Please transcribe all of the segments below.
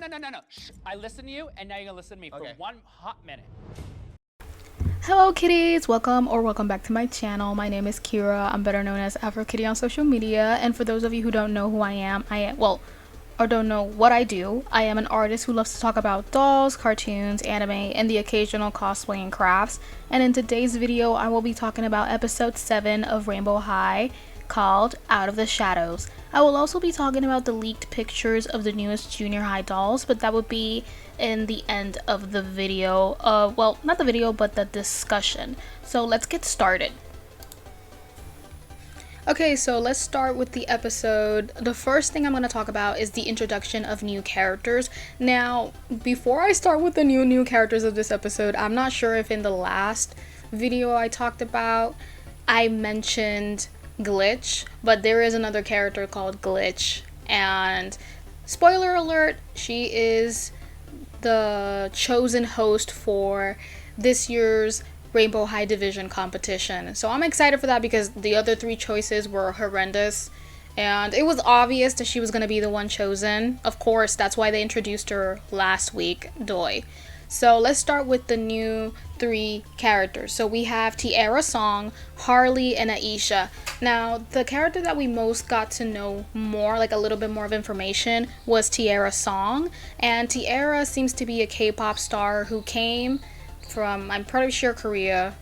No. Shh. I listened to you, and now you're gonna listen to me for one hot minute. Hello kitties, welcome back to my channel. My name is Kira. I'm better known as Afro Kitty on social media, and for those of you who don't know who I am, or don't know what I do, I am an artist who loves to talk about dolls, cartoons, anime, and the occasional cosplay and crafts. And in today's video, I will be talking about episode 7 of Rainbow High, called Out of the Shadows. I will also be talking about the leaked pictures of the newest junior high dolls, but that would be in the end of the video. Well, not the video, but the discussion. So let's get started. Okay, so let's start with the episode. The first thing I'm going to talk about is the introduction of new characters. Now, before I start with the new characters of this episode, I'm not sure if in the last video I talked about, I mentioned Glitch, but there is another character called Glitch, and spoiler alert, she is the chosen host for this year's Rainbow High Division competition. So I'm excited for that because the other 3 choices were horrendous, and it was obvious that she was going to be the one chosen. Of course, that's why they introduced her last week, Doi. So let's start with the new 3 characters. So we have Tiara Song, Harley, and Aisha. Now, the character that we most got to know more, like a little bit more of information, was Tiara Song. And Tiara seems to be a K-pop star who came from, I'm pretty sure, Korea.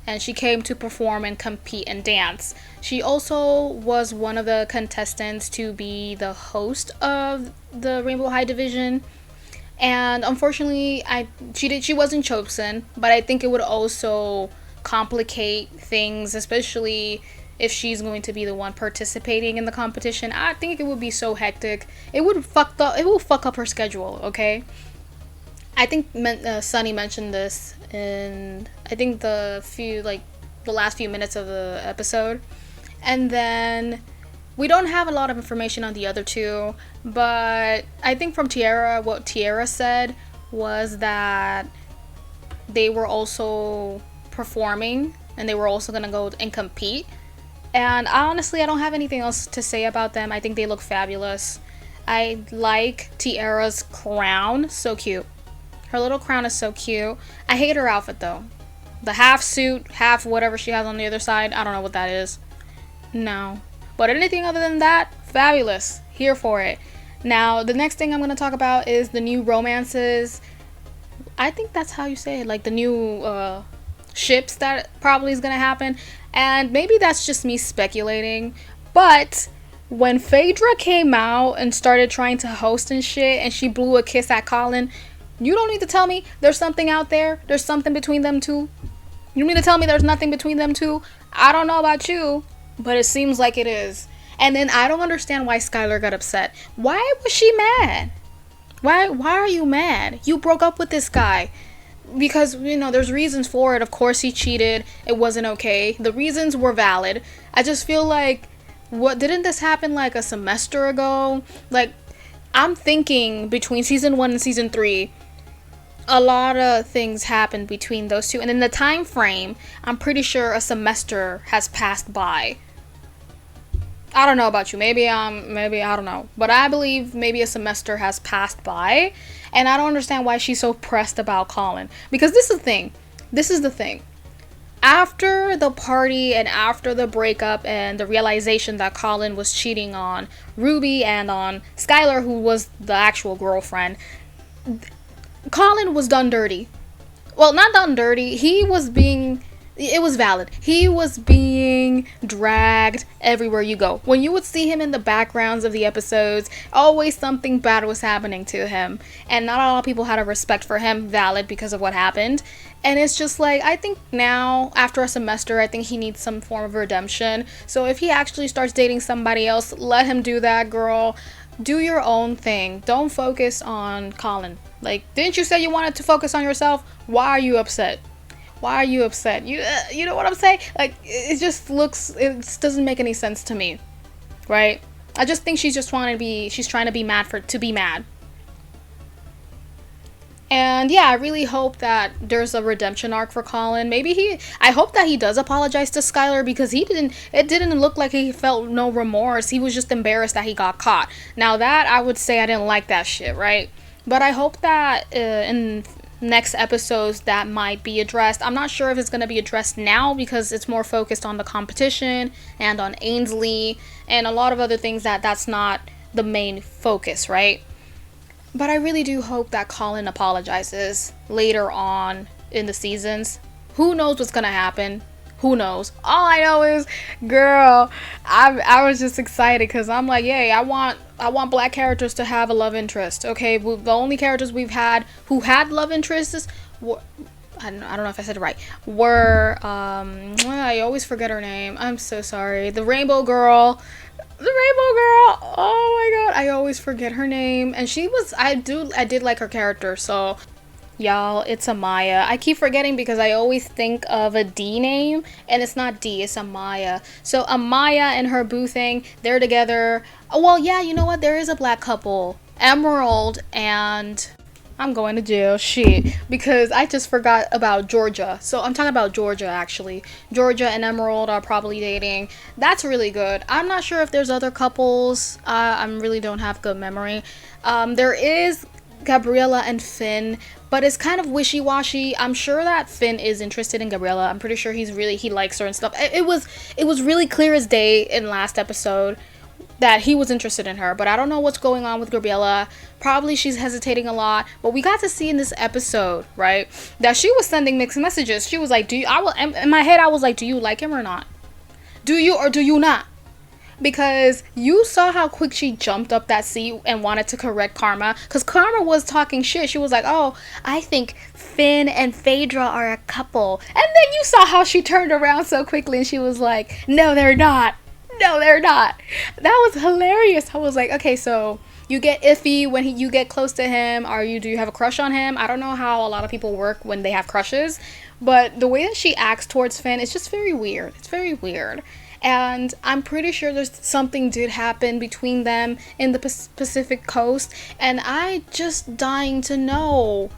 And she came to perform and compete and dance. She also was one of the contestants to be the host of the Rainbow High Division. And unfortunately, she wasn't chosen, but I think it would also complicate things, especially if she's going to be the one participating in the competition. I think it would be so hectic. It will fuck up her schedule, okay? I think Sunny mentioned this in the last few minutes of the episode. And then we don't have a lot of information on the other 2, but I think from Tiara, what Tiara said was that they were also performing and they were also going to go and compete. And honestly, I don't have anything else to say about them. I think they look fabulous. I like Tiara's crown, so cute. Her little crown is so cute. I hate her outfit though. The half suit, half whatever she has on the other side, I don't know what that is. No. But anything other than that, fabulous. Here for it. Now, the next thing I'm going to talk about is the new romances. I think that's how you say it. Like the new ships that probably is going to happen. And maybe that's just me speculating. But when Phaedra came out and started trying to host and shit, and she blew a kiss at Colin, you don't need to tell me there's something out there. There's something between them two. You need to tell me there's nothing between them two. I don't know about you, but it seems like it is. And then I don't understand why Skylar got upset. Why was she mad? Why are you mad? You broke up with this guy. Because, you know, there's reasons for it. Of course he cheated. It wasn't okay. The reasons were valid. I just feel like, didn't this happen like a semester ago? Like, I'm thinking between season 1 and season 3, a lot of things happened between those 2. And in the time frame, I'm pretty sure a semester has passed by. I don't know about you. Maybe I don't know. But I believe maybe a semester has passed by. And I don't understand why she's so pressed about Colin. Because this is the thing. After the party and after the breakup and the realization that Colin was cheating on Ruby and on Skylar, who was the actual girlfriend, Colin was done dirty. Well, not done dirty. It was valid. He was being dragged everywhere you go. When you would see him in the backgrounds of the episodes, always something bad was happening to him. And not a lot of people had a respect for him, valid because of what happened. And it's just like, I think now, after a semester, I think he needs some form of redemption. So if he actually starts dating somebody else, let him do that, girl. Do your own thing. Don't focus on Colin. Like, didn't you say you wanted to focus on yourself? Why are you upset? Why are you upset? You know what I'm saying? Like, it doesn't make any sense to me, right? I just think she's trying to be mad to be mad. And yeah, I really hope that there's a redemption arc for Colin. I hope that he does apologize to Skylar, because it didn't look like he felt no remorse. He was just embarrassed that he got caught. Now that, I would say I didn't like that shit, right? But I hope that in next episodes that might be addressed. I'm not sure if it's going to be addressed now because it's more focused on the competition and on Ainsley and a lot of other things that's not the main focus, right? But I really do hope that Colin apologizes later on in the seasons. Who knows what's going to happen? Who knows? All I know is, girl, I was just excited because I'm like, yay, I want black characters to have a love interest. Okay, the only characters we've had who had love interests were, I don't know if I said it right, were I always forget her name. I'm so sorry. The rainbow girl. Oh my god, I always forget her name. And she was, I did like her character. So y'all, it's Amaya. I keep forgetting because I always think of a D name, and it's not D, it's Amaya. So Amaya and her boo thing, they're together. Oh, well, yeah, you know what? There is a black couple. Emerald and... I'm going to jail, shit, because I just forgot about Georgia. So I'm talking about Georgia, actually. Georgia and Emerald are probably dating. That's really good. I'm not sure if there's other couples. I really don't have good memory. There is Gabriella and Finn, but it's kind of wishy-washy. I'm sure that Finn is interested in Gabriella. I'm pretty sure he likes her and stuff. It was really clear as day in last episode that he was interested in her, but I don't know what's going on with Gabriella. Probably she's hesitating a lot, but we got to see in this episode, right, that she was sending mixed messages. She was like, in my head I was like, do you like him or not? Do you or do you not? Because you saw how quick she jumped up that seat and wanted to correct Karma. Because Karma was talking shit. She was like, oh, I think Finn and Phaedra are a couple. And then you saw how she turned around so quickly and she was like, no, they're not. No, they're not. That was hilarious. I was like, okay, so you get iffy when you get close to him. Do you have a crush on him? I don't know how a lot of people work when they have crushes. But the way that she acts towards Finn is just very weird. It's very weird. And I'm pretty sure there's something did happen between them in the Pacific Coast. And I just dying to know.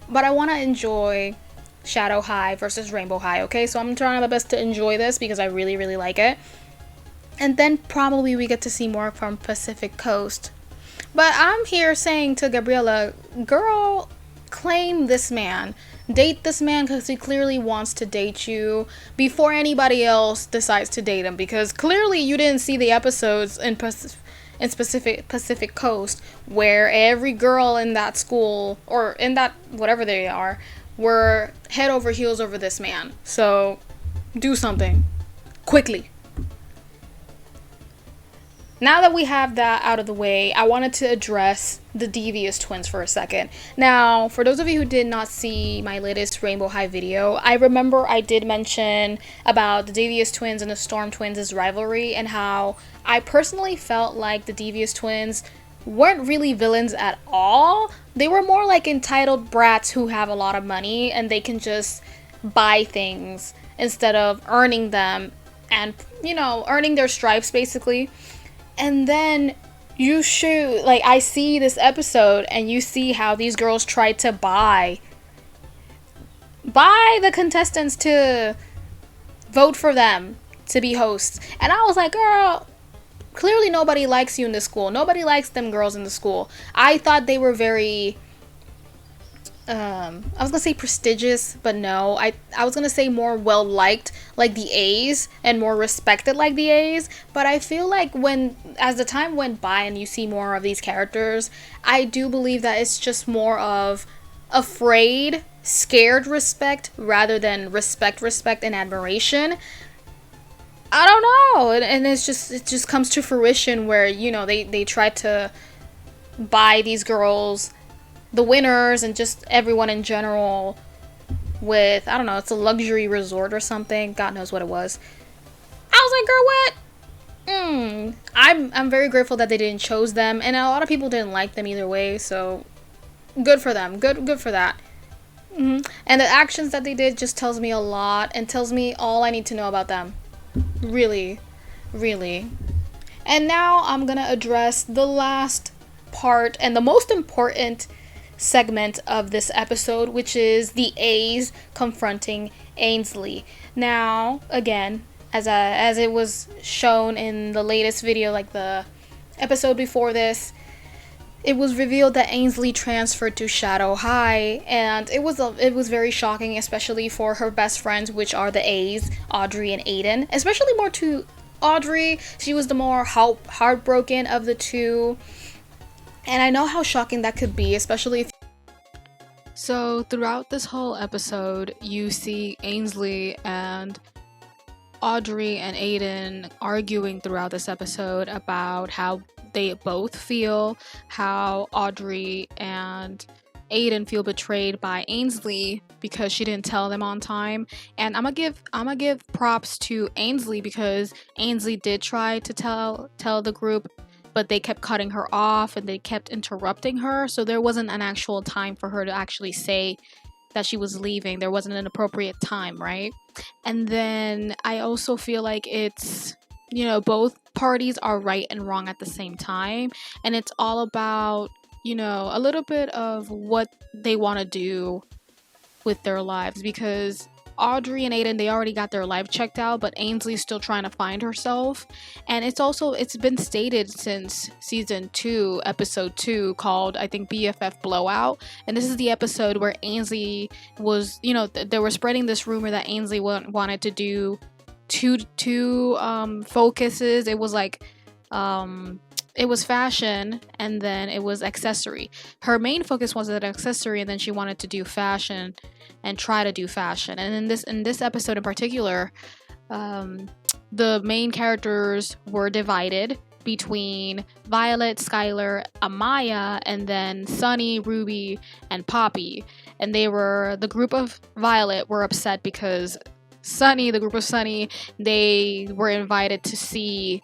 But I want to enjoy Shadow High versus Rainbow High, okay? So I'm trying my best to enjoy this because I really, really like it. And then probably we get to see more from Pacific Coast. But I'm here saying to Gabriella, girl, claim this man. Date this man because he clearly wants to date you before anybody else decides to date him. Because clearly you didn't see the episodes in Pacific Coast where every girl in that school or in that whatever they are were head over heels over this man. So do something quickly. Now that we have that out of the way, I wanted to address the Devious Twins for a second. Now, for those of you who did not see my latest Rainbow High video, I remember I did mention about the Devious Twins and the Storm Twins' rivalry and how I personally felt like the Devious Twins weren't really villains at all. They were more like entitled brats who have a lot of money and they can just buy things instead of earning them and, earning their stripes basically. And then you shoot, like, I see this episode and you see how these girls tried to buy the contestants to vote for them to be hosts. And I was like, girl, clearly nobody likes you in the school. Nobody likes them girls in the school. I thought they were very... I was gonna say prestigious, but no. I was gonna say more well-liked, like the A's, and more respected like the A's. But I feel like as the time went by and you see more of these characters, I do believe that it's just more of afraid, scared respect, rather than respect, and admiration. I don't know. And it just comes to fruition where, they try to buy these girls, the winners and just everyone in general with, I don't know, it's a luxury resort or something. God knows what it was. I was like, girl, what? I'm very grateful that they didn't choose them. And a lot of people didn't like them either way. So good for them. Good for that. And the actions that they did just tells me a lot and tells me all I need to know about them. Really, really. And now I'm gonna address the last part and the most important segment of this episode, which is the A's confronting Ainsley. Now, again, as it was shown in the latest video, like the episode before this, it was revealed that Ainsley transferred to Shadow High, and it was very shocking, especially for her best friends, which are the A's, Audrey and Aiden. Especially more to Audrey. She was the more heartbroken of the two, and I know how shocking that could be, especially if. So throughout this whole episode, you see Ainsley and Audrey and Aiden arguing throughout this episode about how they both feel, how Audrey and Aiden feel betrayed by Ainsley because she didn't tell them on time. And I'm gonna give props to Ainsley, because Ainsley did try to tell the group, but they kept cutting her off and they kept interrupting her, so there wasn't an actual time for her to actually say that she was leaving. There wasn't an appropriate time, right? And then I also feel like it's, both parties are right and wrong at the same time, and it's all about, a little bit of what they want to do with their lives, because Audrey and Aiden, they already got their life checked out, but Ainsley's still trying to find herself. And it's been stated since season 2, episode 2, called, I think, BFF Blowout. And this is the episode where Ainsley was, they were spreading this rumor that Ainsley wanted to do two focuses. It was like, it was fashion, and then it was accessory. Her main focus was an accessory, and then she wanted to do fashion and try to do fashion. And in this episode in particular, the main characters were divided between Violet, Skylar, Amaya, and then Sunny, Ruby, and Poppy. And the group of Violet were upset because the group of Sunny, they were invited to see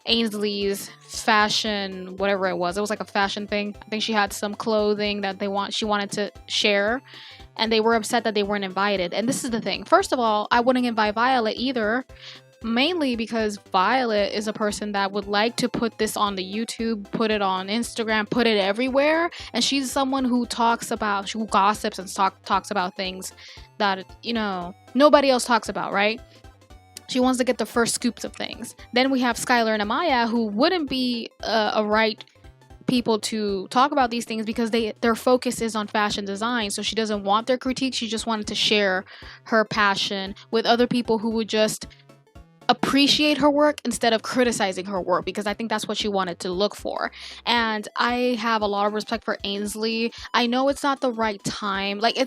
Ainsley's fashion, whatever it was like a fashion thing. I think she had some clothing that she wanted to share, and they were upset that they weren't invited. And this is the thing. First of all, I wouldn't invite Violet either, mainly because Violet is a person that would like to put this on the YouTube, put it on Instagram, put it everywhere, and she's someone who who gossips and talks about things that, nobody else talks about, right? She wants to get the first scoops of things. Then we have Skylar and Amaya, who wouldn't be a right people to talk about these things because their focus is on fashion design. So she doesn't want their critique. She just wanted to share her passion with other people who would just appreciate her work instead of criticizing her work, because I think that's what she wanted to look for. And I have a lot of respect for Ainsley. I know it's not the right time. Like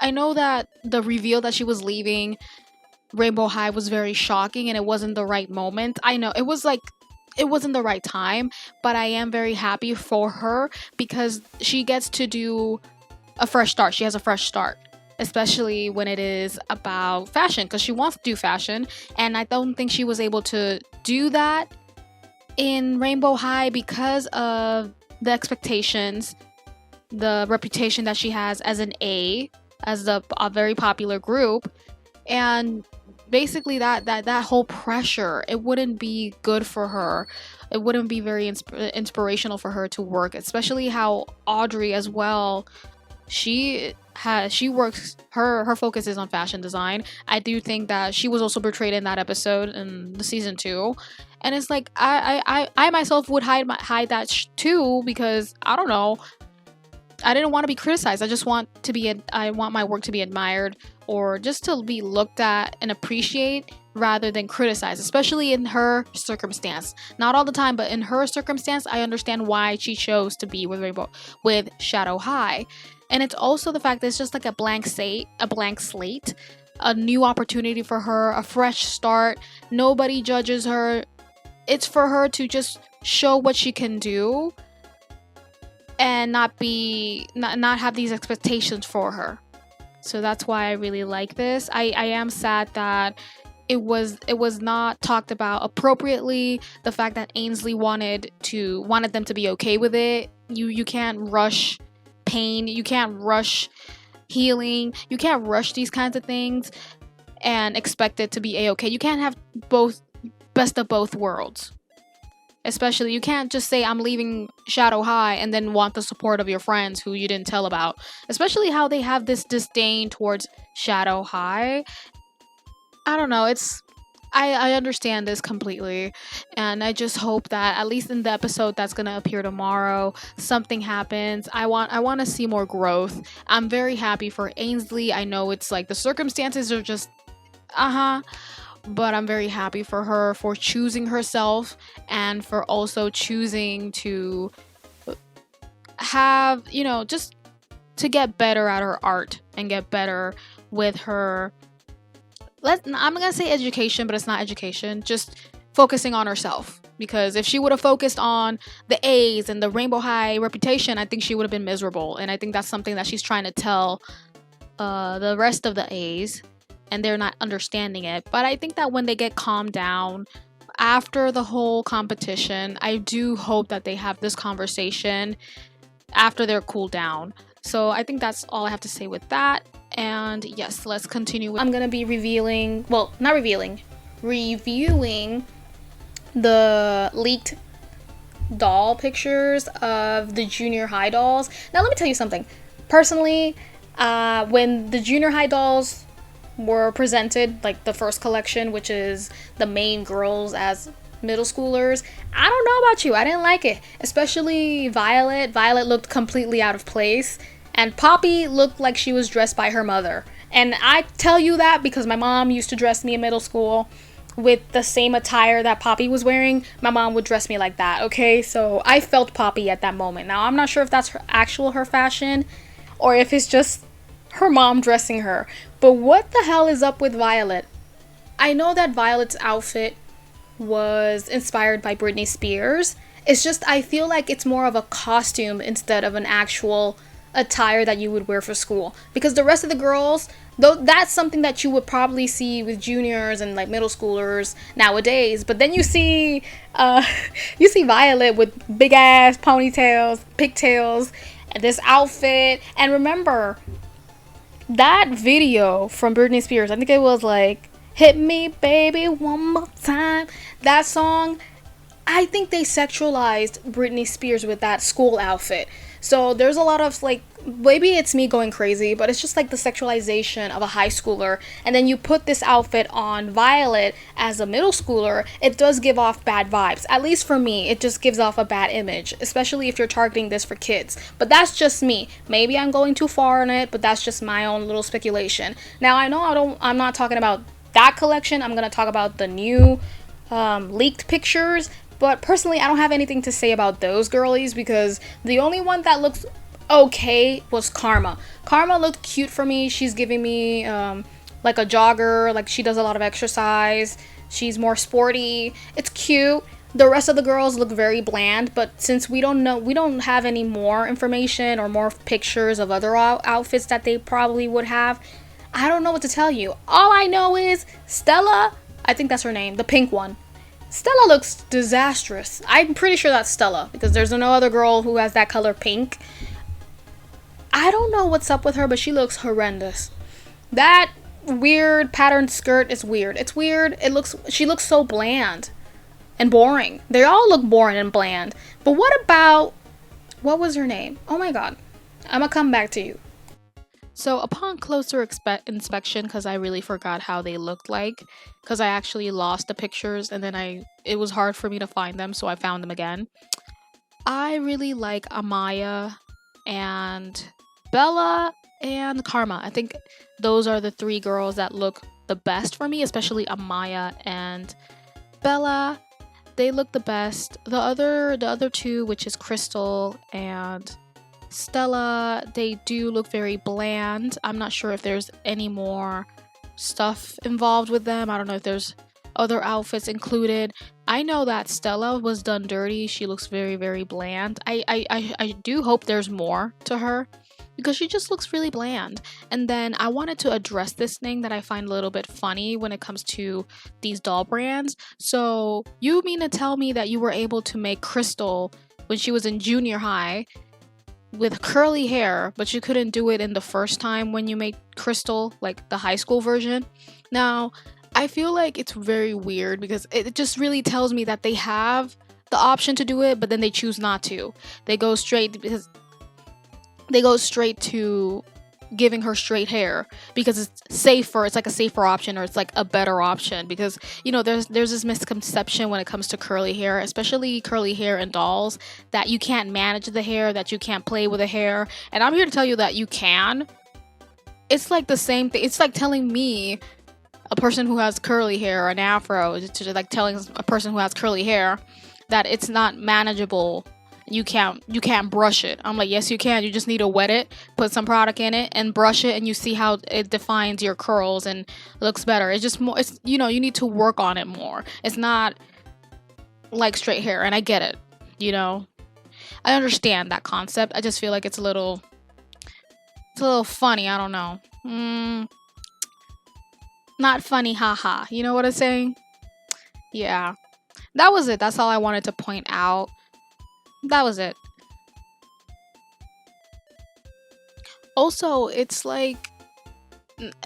I know that the reveal that she was leaving Rainbow High was very shocking, and it wasn't the right moment. I know it wasn't the right time, but I am very happy for her because she gets to do a fresh start. She has a fresh start, especially when it is about fashion, because she wants to do fashion, and I don't think she was able to do that in Rainbow High because of the expectations, the reputation that she has as an A, as a very popular group, and basically that whole pressure, it wouldn't be good for her. It wouldn't be very inspirational for her to work, especially how Audrey as well, she works, her focus is on fashion design. I do think that she was also betrayed in that episode in the season 2, and it's like I myself would hide that too, because I don't know, I didn't want to be criticized. I want my work to be admired, or just to be looked at and appreciate rather than criticized, especially in her circumstance. Not all the time, but in her circumstance, I understand why she chose to be with Shadow High. And it's also the fact that it's just like a blank slate, a new opportunity for her, a fresh start. Nobody judges her. It's for her to just show what she can do and not have these expectations for her. So that's why I really like this. I am sad that it was not talked about appropriately. The fact that Ainsley wanted them to be okay with it. You can't rush pain. You can't rush healing. You can't rush these kinds of things and expect it to be a-okay. You can't have best of both worlds. Especially, you can't just say, I'm leaving Shadow High, and then want the support of your friends who you didn't tell about. Especially how they have this disdain towards Shadow High. I don't know, it's I understand this completely, and I just hope that at least in the episode that's gonna appear tomorrow, something happens. I want to see more growth. I'm very happy for Ainsley. I know it's like the circumstances are just but I'm very happy for her for choosing herself and for also choosing to have, just to get better at her art and get better with her. I'm gonna say education, but it's not education. Just focusing on herself. Because if she would have focused on the A's and the Rainbow High reputation, I think she would have been miserable. And I think that's something that she's trying to tell the rest of the A's, and they're not understanding it. But I think that when they get calmed down after the whole competition, I do hope that they have this conversation after they're cooled down. So I think that's all I have to say with that. And yes, let's continue. I'm gonna be reviewing the leaked doll pictures of the junior high dolls. Now let me tell you something. Personally, when the junior high dolls were presented, like the first collection, which is the main girls as middle schoolers, I don't know about you, I didn't like it. Especially Violet. Violet looked completely out of place. And Poppy looked like she was dressed by her mother. And I tell you that because my mom used to dress me in middle school with the same attire that Poppy was wearing. My mom would dress me like that, okay? So I felt Poppy at that moment. Now, I'm not sure if that's her fashion or if it's just her mom dressing her. But what the hell is up with Violet? I know that Violet's outfit was inspired by Britney Spears. It's just I feel like it's more of a costume instead of an actual attire that you would wear for school, because the rest of the girls, though, that's something that you would probably see with juniors and like middle schoolers nowadays. But then you see Violet with big ass ponytails, pigtails, and this outfit. And remember that video from Britney Spears, I think it was like "Hit Me Baby One More Time," that song, I think they sexualized Britney Spears with that school outfit. So there's a lot of like, maybe it's me going crazy, but it's just like the sexualization of a high schooler. And then you put this outfit on Violet as a middle schooler, it does give off bad vibes. At least for me, it just gives off a bad image, especially if you're targeting this for kids. But that's just me. Maybe I'm going too far on it, but that's just my own little speculation. Now I know I'm not talking about that collection. I'm gonna talk about the new leaked pictures. But personally, I don't have anything to say about those girlies because the only one that looks okay was Karma. Karma looked cute for me. She's giving me like a jogger, like she does a lot of exercise. She's more sporty. It's cute. The rest of the girls look very bland, but since we don't have any more information or more pictures of other outfits that they probably would have, I don't know what to tell you. All I know is Stella, I think that's her name, the pink one. Stella looks disastrous. I'm pretty sure that's Stella because there's no other girl who has that color pink. I don't know what's up with her, but she looks horrendous. That weird patterned skirt is weird. It's weird. She looks so bland and boring. They all look boring and bland. But what was her name? Oh my god. I'm gonna come back to you. So upon closer inspection, because I really forgot how they looked like, because I actually lost the pictures and then it was hard for me to find them, so I found them again. I really like Amaya and Bella and Karma. I think those are the three girls that look the best for me, especially Amaya and Bella. They look the best. The other two, which is Crystal and Stella, they do look very bland. I'm not sure if there's any more stuff involved with them. I don't know if there's other outfits included. I know that Stella was done dirty. She looks very, very bland. I do hope there's more to her because she just looks really bland. And then I wanted to address this thing that I find a little bit funny when it comes to these doll brands. So you mean to tell me that you were able to make Crystal when she was in junior high with curly hair, but you couldn't do it in the first time when you made Crystal, like the high school version? Now, I feel like it's very weird because it just really tells me that they have the option to do it, but then they choose not to. They go straight to giving her straight hair because it's safer. It's like a safer option, or it's like a better option, because there's this misconception when it comes to curly hair, especially curly hair in dolls, that you can't manage the hair, that you can't play with the hair. And I'm here to tell you that you can. It's like the same thing. It's like telling me, a person who has curly hair, an afro, to like telling a person who has curly hair that it's not manageable. You can't brush it. I'm like, yes, you can. You just need to wet it, put some product in it, and brush it, and you see how it defines your curls and looks better. It's just more. It's you need to work on it more. It's not like straight hair, and I get it. I understand that concept. I just feel like it's a little funny. I don't know. Not funny, haha. You know what I'm saying? Yeah. That was it. That's all I wanted to point out. That was it. Also, it's like,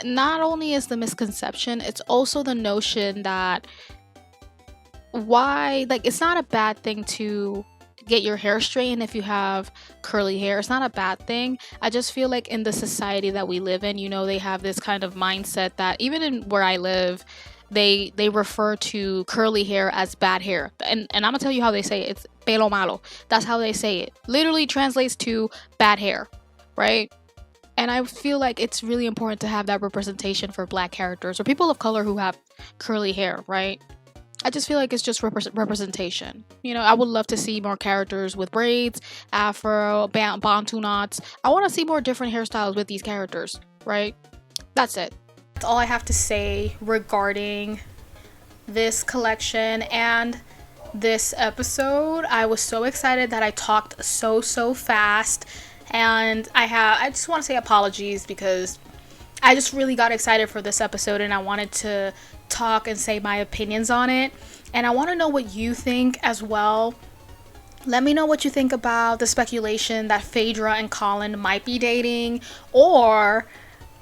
not only is the misconception, it's also the notion that it's not a bad thing to get your hair straightened if you have curly hair. It's not a bad thing. I just feel like in the society that we live in, they have this kind of mindset that even in where I live, they refer to curly hair as bad hair. And I'm gonna tell you how they say it. It's pelo malo. That's how they say it. Literally translates to bad hair, right? And I feel like it's really important to have that representation for Black characters or people of color who have curly hair, right? I just feel like it's just representation. I would love to see more characters with braids, afro, bantu knots. I want to see more different hairstyles with these characters, right? That's it. That's all I have to say regarding this collection and this episode. I was so excited that I talked so fast, and I just want to say apologies because I just really got excited for this episode and I wanted to talk and say my opinions on it, and I want to know what you think as well. Let me know what you think about the speculation that Phaedra and Colin might be dating, or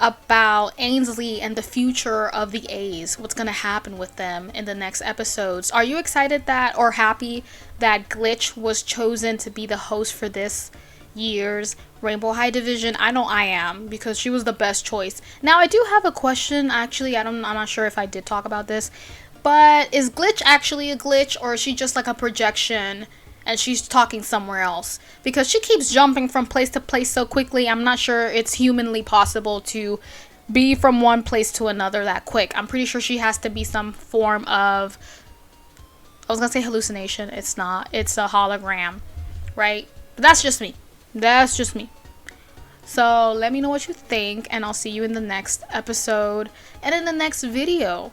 about Ainsley and the future of the A's, what's going to happen with them in the next episodes. Are you excited that, or happy that Glitch was chosen to be the host for this year's Rainbow High Division? I know I am, because she was the best choice. Now, I do have a question, actually. I'm not sure if I did talk about this, but is Glitch actually a glitch, or is she just like a projection and she's talking somewhere else? Because she keeps jumping from place to place so quickly. I'm not sure it's humanly possible to be from one place to another that quick. I'm pretty sure she has to be some form of, I was gonna say hallucination. It's not. It's a hologram, right? But that's just me. So let me know what you think, and I'll see you in the next episode and in the next video.